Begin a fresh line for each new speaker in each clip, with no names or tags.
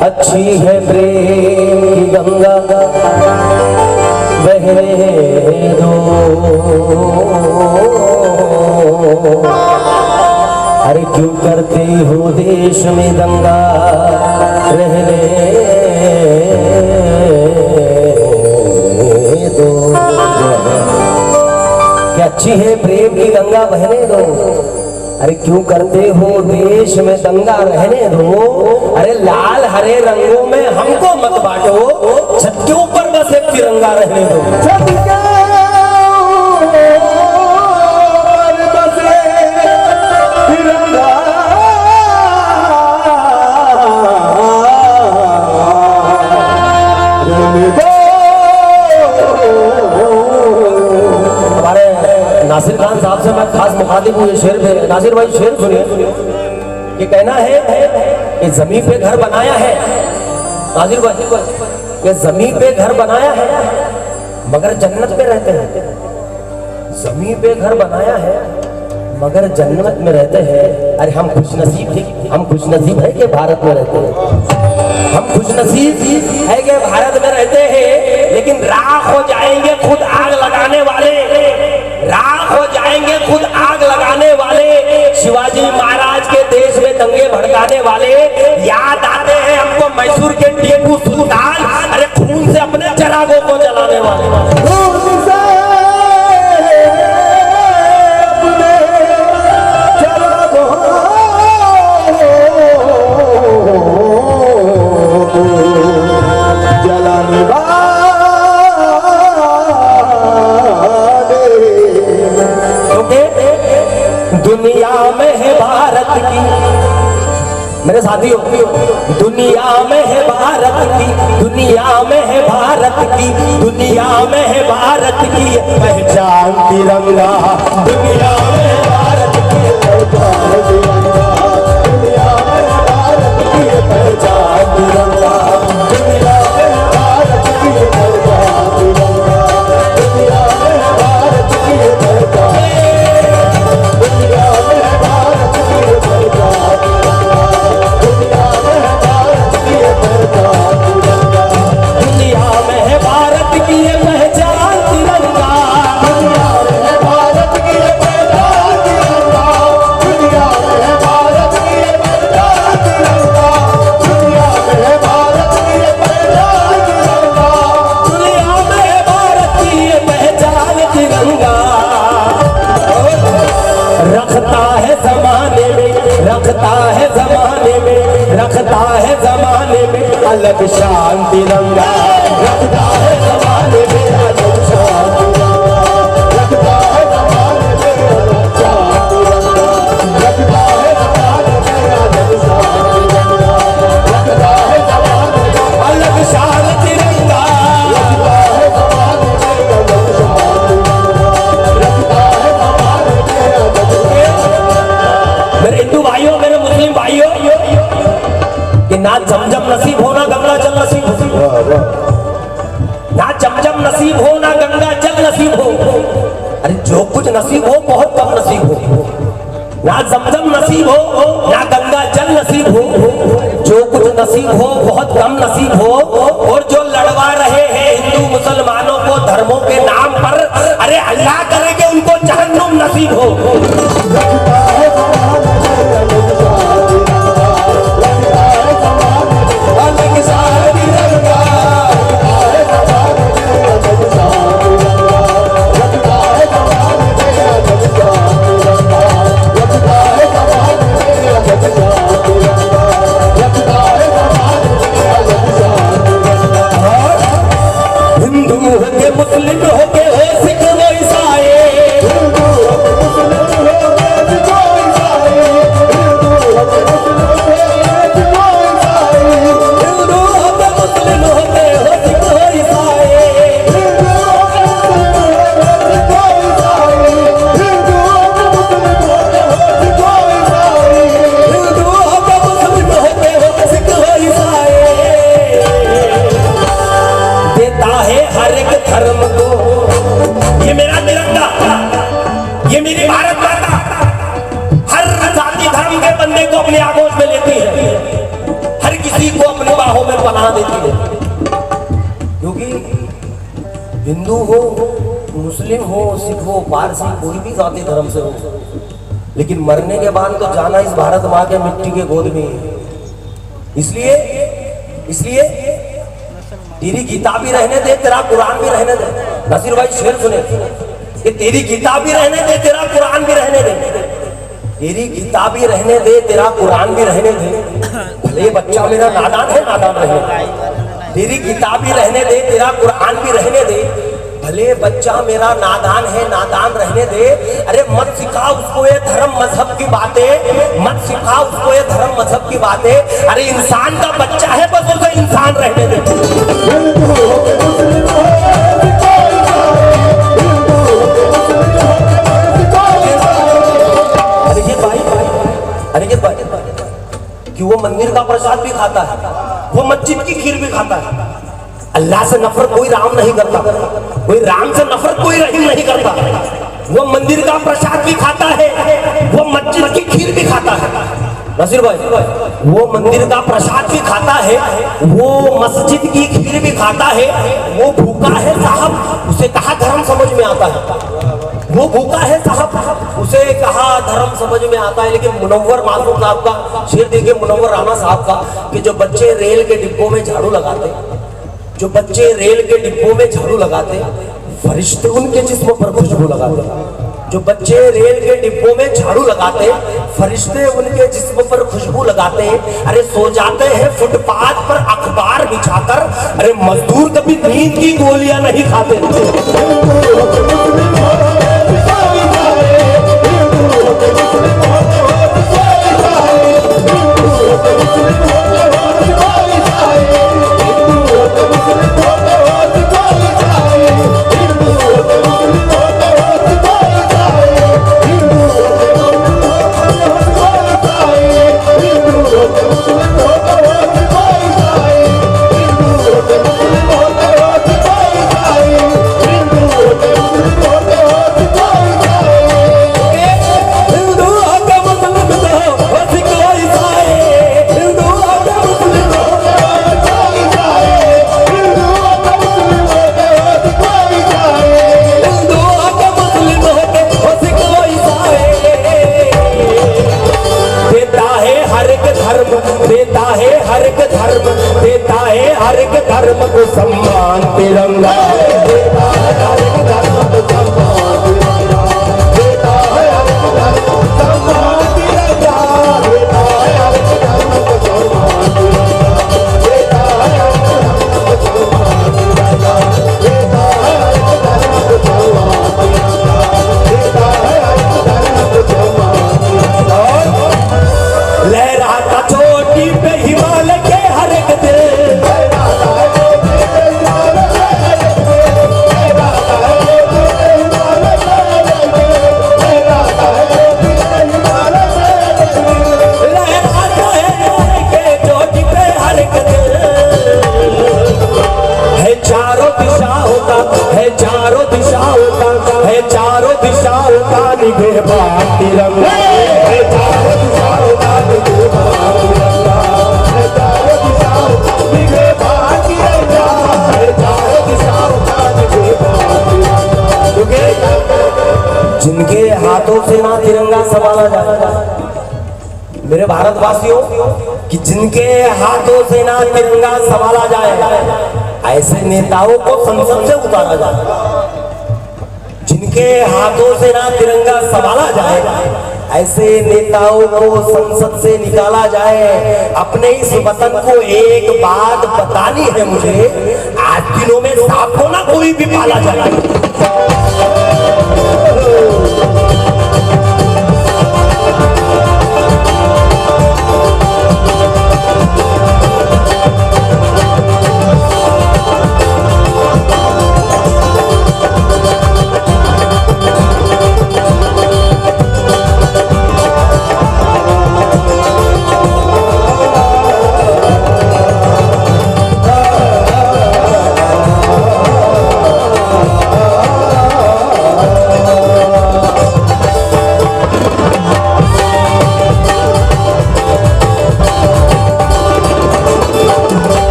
अच्छी है प्रेम की गंगा बहने दो, अरे क्यों करते हो देश में दंगा, रहने दो। क्या अच्छी है प्रेम की गंगा बहने दो, अरे क्यों करते हो देश में दंगा, रहने दो। अरे लाल हरे रंगों में हमको मत बांटो, छत के ऊपर बस एक तिरंगा रहने दो। छत के ऊपर बस एक तिरंगा रहने दो। नासिर खान साहब से मैं खास मुखातिब हूँ, ये शेर पे नासिर भाई शेर सुनिए। ये कहना है कि जमीन पे घर बनाया है, नासिर भाई ये जमीन पे घर बनाया है मगर जन्नत में रहते हैं। जमीन पे घर बनाया है मगर जन्नत में रहते हैं। अरे हम खुशनसीब है कि भारत में रहते हैं। हम खुशनसीब है कि भारत में रहते हैं, लेकिन राख हो जाएंगे खुद आग लगाने वाले, राख हो जाएंगे खुद आग लगाने वाले, शिवाजी महाराज के देश में दंगे भड़काने वाले। याद आते हैं हमको मैसूर के टीपू सुल्तान, अरे खून से अपने चरागों को जलाने वाले। दुनिया में है भारत की, मेरे साथियों, दुनिया में है भारत की, दुनिया में है भारत की, दुनिया में है भारत की पहचान तिरंगा। दुनिया में है भारत की पहचान तिरंगा, दुनिया में है भारत की पहचान तिरंगा, दुनिया में है भारत की पहचान तिरंगा, दुनिया में है भारत की पहचान, दुनिया में है भारत की पहचान तिरंगा, दुनिया में है भारत की पहचान तिरंगा, दुनिया में है भारत की पहचान तिरंगा, दुनिया में है भारत की पहचान तिरंगा, दुनिया में है भारत की पहचान तिरंगा, दुनिया में है भारत की पहचान तिरंगा, दुनिया में है भारत की पहचान तिरंगा। रखता है जमाने में, रखता है जमाने में, रखता है जमाने में अलग शान तिरंगा, रखता है जमाने में अलग शान तिरंगा, रखता है जमाने में अलग शान तिरंगा, रखता है जमाने में अलग शान तिरंगा, रखता है जमाने में अलग शान तिरंगा, रखता है जमाने में अलग शान तिरंगा, रखता है जमाने में अलग। मेरे हिंदू भाइयों, मेरे मुस्लिम भाइयों, कि ना जमजम नसीब हो ना गंगा जल नसीब हो, ना जमजम नसीब हो ना गंगा जल नसीब हो। अरे जो कुछ नसीब हो बहुत कम नसीब हो, ना जमजम नसीब हो ना गंगा जल नसीब हो, जो कुछ नसीब हो बहुत कम नसीब हो। और जो लड़वा रहे हैं हिंदू मुसलमानों को धर्मों के नाम पर, अरे अल्लाह करे कि उनको जहन्नुम नसीब हो। अपने आगोश में लेती है, हर किसी को अपनी बाहों में पनाह देती है। क्योंकि हिंदू हो, मुस्लिम हो, सिख हो, पारसी, कोई भी जाति धर्म से हो, लेकिन मरने के बाद तो जाना इस भारत माँ के मिट्टी के गोद में है। इसलिए तेरी गीता भी रहने दे, तेरा कुरान भी रहने दे। नसीर भाई शेर सुने कि तेरी गीता भी रहने दे, तेरा कुरान भी रहने दे। तेरी गीता भी रहने दे, तेरा कुरान भी रहने दे, भले ये बच्चा मेरा नादान है, नादान रहने। तेरी गीता भी रहने दे, तेरा कुरान भी रहने दे, भले बच्चा मेरा नादान है, नादान रहने दे। अरे मत सिखा उसको ये धर्म मजहब की बातें, मत सिखा उसको ये धर्म मजहब की बातें। अरे इंसान का बच्चा है, बस उसे इंसान रहने दे। अरे ये भाई कि वो मंदिर का प्रसाद भी खाता है, वो मस्जिद की खीर भी खाता है। अल्लाह से नफरत कोई राम नहीं करता, कोई राम से नफरत कोई रहीम नहीं करता। वो मंदिर का प्रसाद भी खाता है, वो मस्जिद की खीर भी खाता है। नसीर भाई, वो मंदिर का प्रसाद भी खाता है, वो मस्जिद की खीर भी खाता है। वो भूखा है साहब, उसे कहा धर्म समझ में आता है। वो भूखा है साहब, उसे कहा धर्म समझ में आता है। लेकिन मुनव्वर मासूम साहब का शेर देखिए, मुनव्वर राणा साहब का, कि जो बच्चे रेल के डिब्बों में झाड़ू लगाते, जो बच्चे रेल के डिब्बों में झाड़ू लगाते, फरिश्ते उनके जिस्म पर खुशबू लगाते। जो बच्चे रेल के डिब्बों में झाड़ू लगाते, फरिश्ते उनके जिस्म पर खुशबू लगाते। अरे सो जाते हैं फुटपाथ पर अखबार बिछाकर। अरे मजदूर कभी नींद की गोलियां नहीं खाते। सम्मान तिरंगा लहराता चोटी पे हिमालय के हर एक दिल। चारों दिशाओं का है, चारों दिशाओं का निगहबान तिरंगा है, चारों दिशाओं का निगहबान तिरंगा है, चारों दिशाओं का निगहबान तिरंगा है, चारों दिशाओं का निगहबान तिरंगा। जिनके हाथों से ना तिरंगा संभाला जाएगा, मेरे भारतवासियों, कि जिनके हाथों से ना तिरंगा संभाला जाए, ऐसे नेताओं को संसद से उतारा जाए। जिनके हाथों से ना तिरंगा संभाला जाए, ऐसे नेताओं को संसद से निकाला जाए। अपने इस वतन को एक बात बतानी है मुझे, आज दिनों में सांपों ना कोई भी पाला जाए।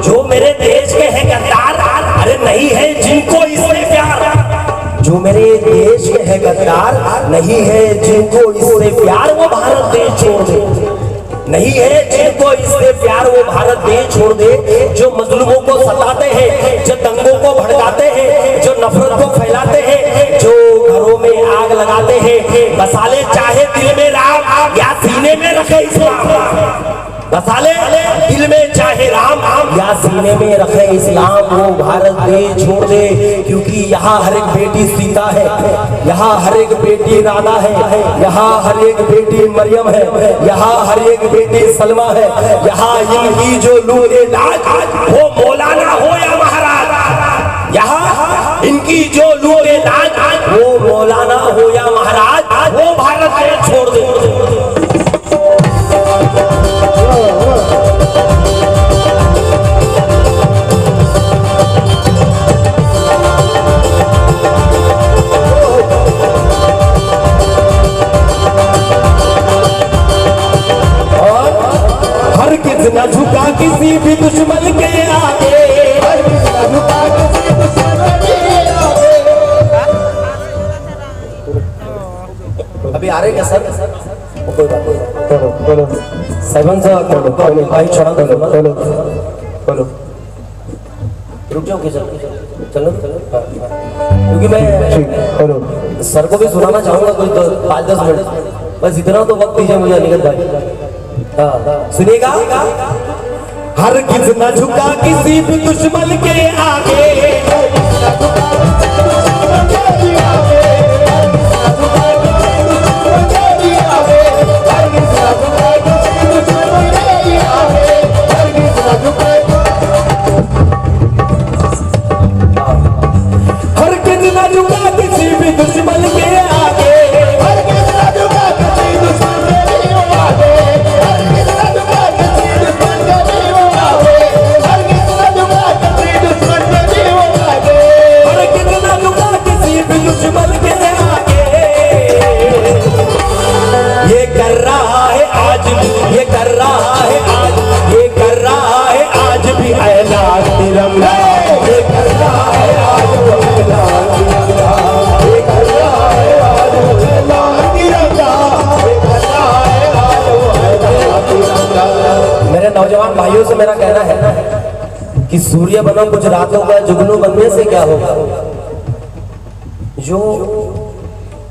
जो मेरे देश के हैं गद्दार, अरे नहीं है जिनको इससे प्यार। जो मेरे देश के हैं गद्दार, नहीं है जिनको इससे प्यार, वो भारत देश छोड़ दे। नहीं है जिनको इससे प्यार, वो भारत देश छोड़ दे। जो मजलूमों को सताते हैं, जो दंगों को भड़काते हैं, जो नफरत को फैलाते हैं, जो घरों में आग लगाते हैं, बसाले चाहे दिल में राम या सीने में रखे इस्लाम। बसाले दिल में चाहे राम या सीने में रखे इस्लाम, वो भारत देश छोड़ दे। क्योंकि यहाँ हर एक बेटी सीता है, यहाँ हर एक बेटी राधा है, यहाँ हर एक बेटी मरियम है, यहाँ हर एक बेटी सलमा है। यहाँ इनकी जो लूरे लाज वो मौलाना हो या महाराज, यहाँ इनकी जो लूरे लाज वो मौलाना हो या महाराज, वो भारत देश छोड़ दे। न झुका किसी भी दुश्मन के आगे, अभी आ रहे क्या सर? कोई बात नहीं, साइमन साहब भाई छोड़ा बोलो, रुक जाओ कि चलो क्योंकि मैं सर को भी सुनाना चाहूंगा कुछ 5-10 मिनट, बस इतना तो वक्त दीजिए मुझे अनिकेत भाई। सुनिएगा, हर किस न झुका किसी भी दुश्मन के आगे, हर किस न झुका किसी भी दुश्मन के आगे, नौजवान भाइयों से मेरा कहना है कि सूर्य बनो कुछ रातों का, जुगनू बनने से क्या होगा। जो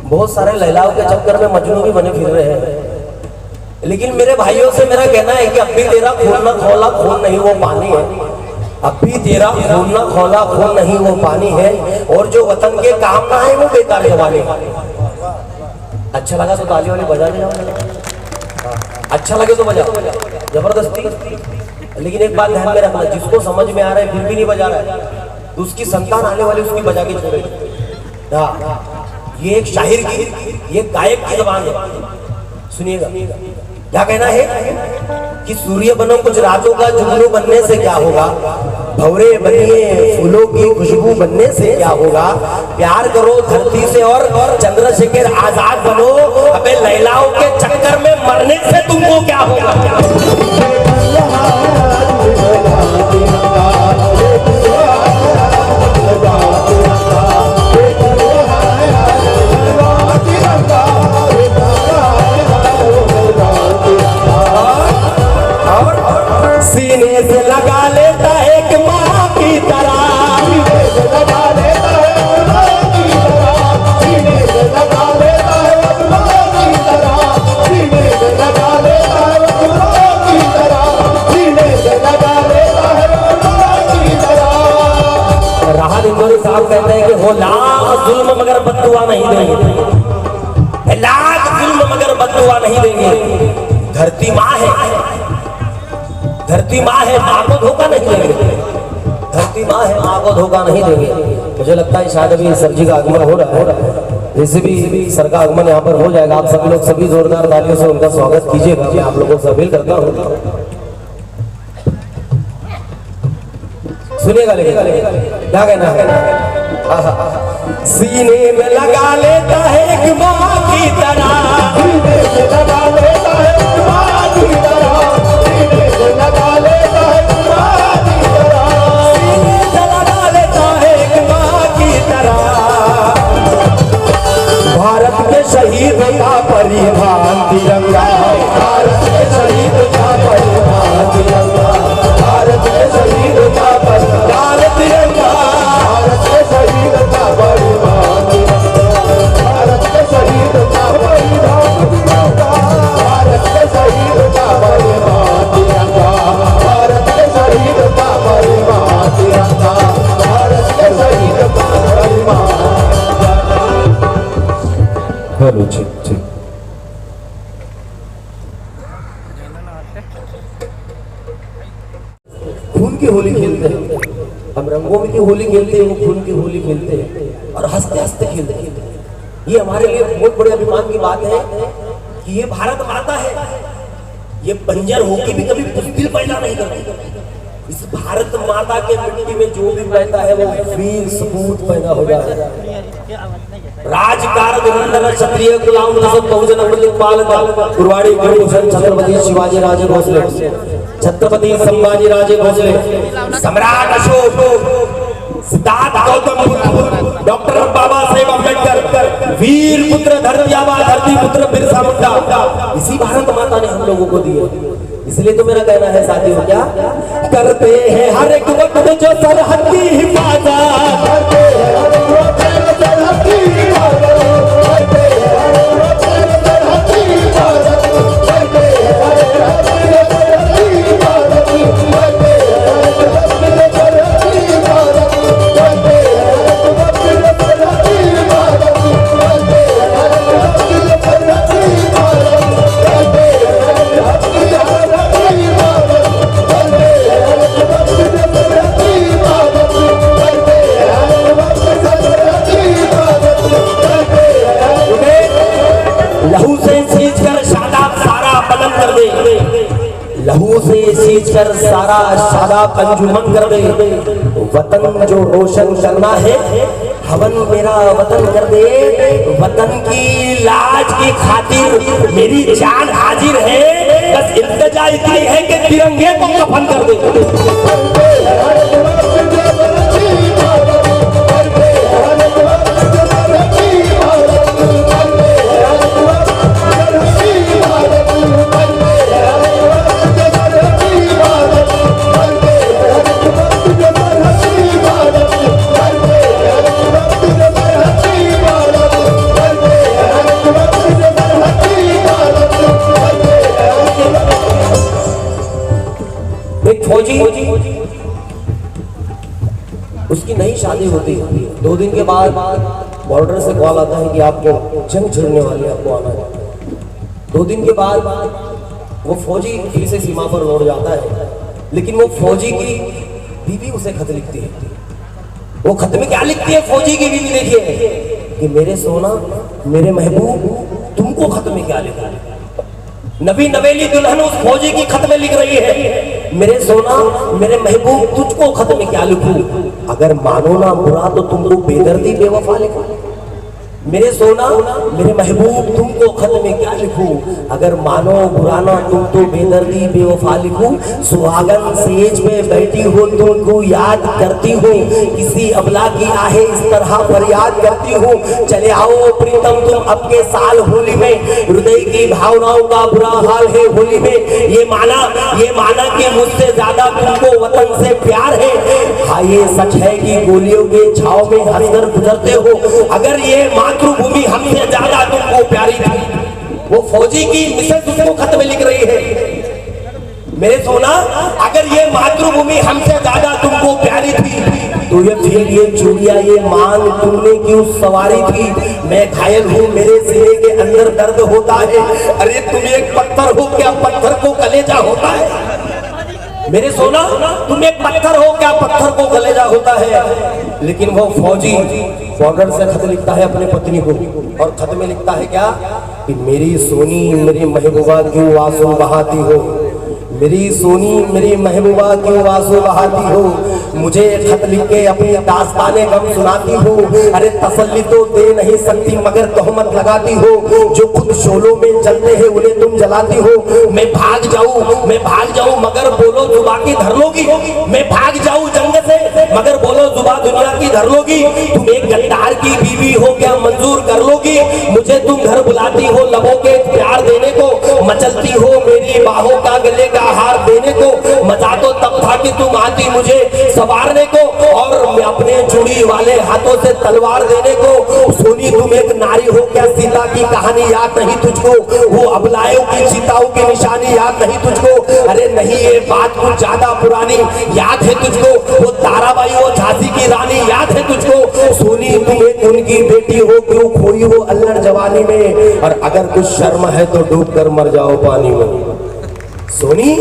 बहुत सारे लैलाओं के चक्कर में मजनू भी बने फिर रहे हैं, लेकिन मेरे भाइयों से मेरा कहना है कि अब भी तेरा खून न खौला खून नहीं वो पानी है, अब भी तेरा खून न खौला खून नहीं वो पानी है, और जो वतन के काम ना है वो बेकार जवानी। अच्छा लगा तो ताली वाली बजा ले जाओ, अच्छा लगे तो बजाओ जबरदस्ती। लेकिन एक बात ध्यान में रखना, जिसको समझ में आ रहा है फिर भी नहीं बजा रहा है, तो उसकी संतान आने वाली उसकी बजा के छोड़ेगी। हाँ, ये एक शायर की, ये गायक की जबान है। सुनिएगा क्या कहना है कि सूर्य बनो कुछ रातों का, जुगनू बनने से क्या होगा, भंवरे बनिए फूलों की खुशबू बनने से क्या होगा, प्यार करो धरती से और चंद्रशेखर आजाद बनो, अबे लैलाओं के चक्कर में मरने से तुमको क्या होगा। सीने से लगा लेता एक माँ की तरह, सीने से लगा लेता है माँ की तरह, सीने से लगा लेता है माँ की तरह, सीने से लगा लेता है माँ की तरह, सीने से लगा लेता है माँ की तरह। राहत इंदौरी साहब कहते हैं कि हो लाख जुल्म मगर बद्दुआ नहीं देंगे, लाख जुल्म मगर बद्दुआ नहीं देंगे। धरती माँ है, धरती माँ है, माँ को धोखा नहीं देंगे, धरती माँ है, माँ को धोखा नहीं देंगे। मुझे लगता है शायद अभी सर जी का आगमन हो रहा है, जैसे भी सर का आगमन यहाँ पर हो जाएगा, आप सभी लोग सभी जोरदार तालियों से उनका स्वागत कीजिएगा। मैं आप लोगों से अपील करता हूँ, सुनिएगा लेकिन क्या कहना है। सीने में लगा लेता है एक माँ की तरह, सीने में लगा लेता है माँ की तरह, सीने में लगा लेता है माँ की तरह। खून की होली खेलते हैं। हम रंगों में की होली खेलते हैं, वो खून की होली खेलते हैं और हंसते हंसते खेलते हैं। ये हमारे लिए बहुत बड़े अभिमान की बात है कि ये भारत माता है। ये बंजर होके भी कभी बुज़दिल पैदा नहीं करती। इस भारत माता के मिट्टी में जो भी पैदा है वो वीर सपूत पैदा हो जाता है। राजकार धुरंधर क्षत्रिय गुलाम बहुजन अमृतपाल कुरवाड़ी गुरुभूषण छत्रपति शिवाजी राजे भोसले, छत्रपति संभाजी राजे भोसले, सम्राट अशोक, सिद्धार्थ गौतम बुद्ध, डॉक्टर बाबा साहेब अम्बेडकर, वीर पुत्र धरती आबा धरती पुत्र बिरसा मुंडा, इसी भारत माता ने हम लोगों को दिए। इसलिए तो मेरा कहना है साथियों, क्या करते हैं हर एक वक्त जो सरहद की हिफाजत, करते हैं हर एक वक्त जो सरहद की हिफाजत, करते हैं हर एक वक्त जो सरहद की हिफाजत, करते हैं हर एक वक्त जो सरहद की हिफाजत, करते हैं हर एक वक्त जो सरहद की हिफाजत, करते हैं हर एक वक्त जो सरहद की हिफाजत, करते हैं हर एक वक्त जो सरहद की हिफाजत, करते हैं हर एक वक्त लहू से सींच कर शादाब सारा बदन कर दे, लहू से सींच कर सारा शादाब अंजुमन कर दे। वतन जो रोशन करना है हवन मेरा वतन कर दे, वतन की लाज की खातिर मेरी जान हाजिर है, बस इल्तिजा इतनी है कि तिरंगे को कफन कर दे। फौजी उसकी नई शादी होती है, 2 दिन के बाद बॉर्डर से कॉल आता है कि आपको जंग छिड़ने वाली है, आपको आना है। 2 दिन के बाद वो फौजी फिर से सीमा पर लौट जाता है, लेकिन वो फौजी की बीवी उसे खत लिखती है। वो खत में क्या लिखती है फौजी की बीवी, देखिए कि मेरे सोना मेरे महबूब तुमको खत में क्या लिखा है। नबी नवेली दुल्हन उस फौजी की खत में लिख रही है, मेरे सोना मेरे महबूब तुझको खत में क्या लिखूं, अगर मानो ना बुरा तो तुमको बेदर्दी बेवफा लिखूं। मेरे सोना मेरे महबूब तुमको खत में क्या लिखूं, अगर मानो बुरा ना तुम तो बेदर्दी बेवफा लिखूं। सुहागन सेज पे बैठी हो तुमको याद करती हो, किसी अबला की आहे इस तरह फरियाद करती हो। चले आओ प्रीतम तुम अब के साल होली में, हृदय की भावनाओं का बुरा हाल है होली में। ये माना कि मुझसे ज्यादा तुमको वतन से प्यार है। हाँ ये सच है कि गोलियों के छाव में हंसकर गुजरते हो, अगर ये मातृभूमि हमसे ज्यादा तुमको प्यारी थी। वो फौजी की मिसेज उसको खत में लिख रही है, मेरे सोना अगर ये मातृभूमि हमसे ज्यादा तुमको प्यारी थी तो ये फिर ये चूड़िया ये मांग तुमने क्यों सवारी थी। मैं घायल हूँ मेरे सीने के अंदर दर्द होता है, अरे तुम एक पत्थर हो क्या पत्थर को कलेजा होता है। मेरे सोना तुम एक पत्थर हो क्या पत्थर को कलेजा होता है। लेकिन वो फौजी बॉर्डर से खत लिखता है अपने पत्नी को, और खत में लिखता है क्या कि मेरी सोनी मेरी महबूबा क्यों आंसू बहाती हो, मेरी सोनी मेरी महबूबा क्यों आंसू बहाती हो, मुझे खत लिख के अपनी दास्ताने गम सुनाती हो। अरे तसल्ली तो दे नहीं सकती मगर तोहमत लगाती हो, जो खुद शोलों में जलते हैं उन्हें तुम जलाती हो। मैं भाग जाऊं मगर बोलो जुबा की धर लोगी, मैं भाग जाऊं जंग से मगर बोलो जुबा दुनिया की धर लोगी। तुम एक गद्दार की बीवी हो क्या मंजूर कर लोगी, मुझे तुम घर बुलाती हो लबों के प्यार देने को, मचलती हो मेरी बाहों का गले का हार देने को। मजा तो तब था कि तुम आती मुझे सवारने को, और मैं अपने चूड़ी वाले हाथों से तलवार देने को। सोनी तुम एक नारी हो क्या सीता की कहानी याद नहीं तुझको, वो अबलायों की चिताओं की निशानी याद नहीं तुझको। अरे नहीं ये बात कुछ ज्यादा पुरानी याद है तुझको, वो ताराबाई वो झांसी की रानी याद है तुझको। सोनी तुम एक उनकी बेटी हो क्यों खोई हो अल्लड़ जवानी में, और अगर कुछ शर्म है तो डूब कर मर जाओ पानी में। सोनी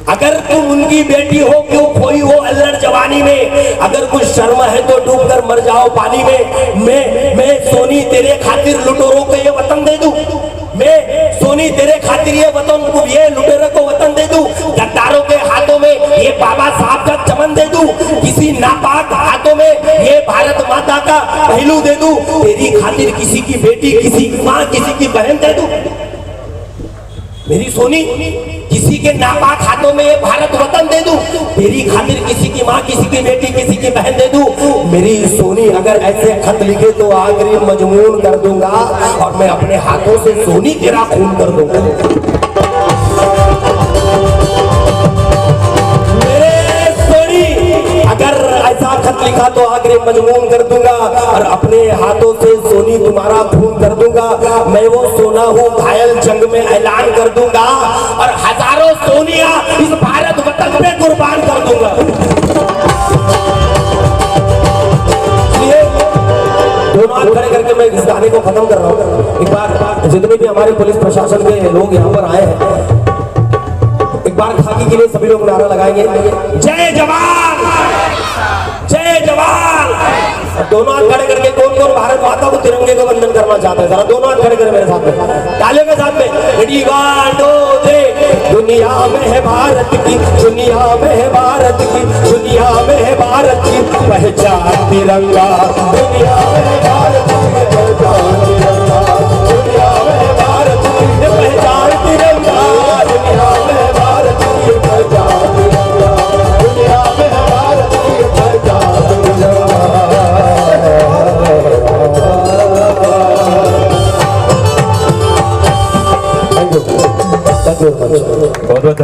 अगर तुम उनकी बेटी हो क्यों खोई हो अल्लड़ जवानी में, अगर कुछ शर्म है तो डूब कर मर जाओ पानी में। मैं सोनी तेरे खातिर लुटेरों को ये वतन दे दूं, मैं सोनी तेरे खातिर ये वतन को, ये लुटेरों को वतन दे दूं। गद्दारों के हाथों में ये बाबा साहब का चमन दे दूं, किसी नापाक हाथों में ये भारत माता का पहलू दे दूं। तेरी खातिर किसी की बेटी, किसी की माँ, किसी की बहन दे दूं। मेरी सोनी, किसी के नापाक हाथों में ये भारत वतन दे दूं, तेरी खातिर किसी की माँ, किसी की बेटी, किसी की बहन दे दूं। मेरी सोनी अगर ऐसे खत लिखे तो आखिरी मजमून कर दूंगा और मैं अपने हाथों से सोनी तेरा खून कर दूंगा। मेरे सोनी अगर ऐसा खत लिखा तो आखिरी मजमून कर दूंगा और अपने हाथों से सोनी तुम्हारा खून कर दूंगा। मैं वो सोना हूँ घायल जंग में ऐलान कर दूंगा और हजारों सोनिया इस भारत वतन पे कुर्बान कर दूंगा। इसलिए दोनों हाथ खड़े करके मैं इस गाने को खत्म कर रहा हूँ। एक बार जितने भी हमारे पुलिस प्रशासन के लोग यहाँ पर आए हैं, एक बार खाकी के लिए सभी लोग नारा लगाएंगे, जय जवान, जय जवान। दोनों हाथ खड़े करके कौन कौन भारत माता को तिरंगे को वंदन करना चाहते हैं, जरा दोनों हाथ खड़े करें मेरे साथ में, तालियों के साथ में। रेडी 1 2 3। दुनिया में है भारत की, दुनिया में है भारत की, दुनिया में है भारत की पहचान तिरंगा। दुनिया में है भारत की पहचान तिरंगा, दुनिया में है भारत की पहचान तिरंगा, दुनिया में है भारत की पहचान तिरंगा, दुनिया में है भारत की पहचान तिरंगा। बहुत बहुत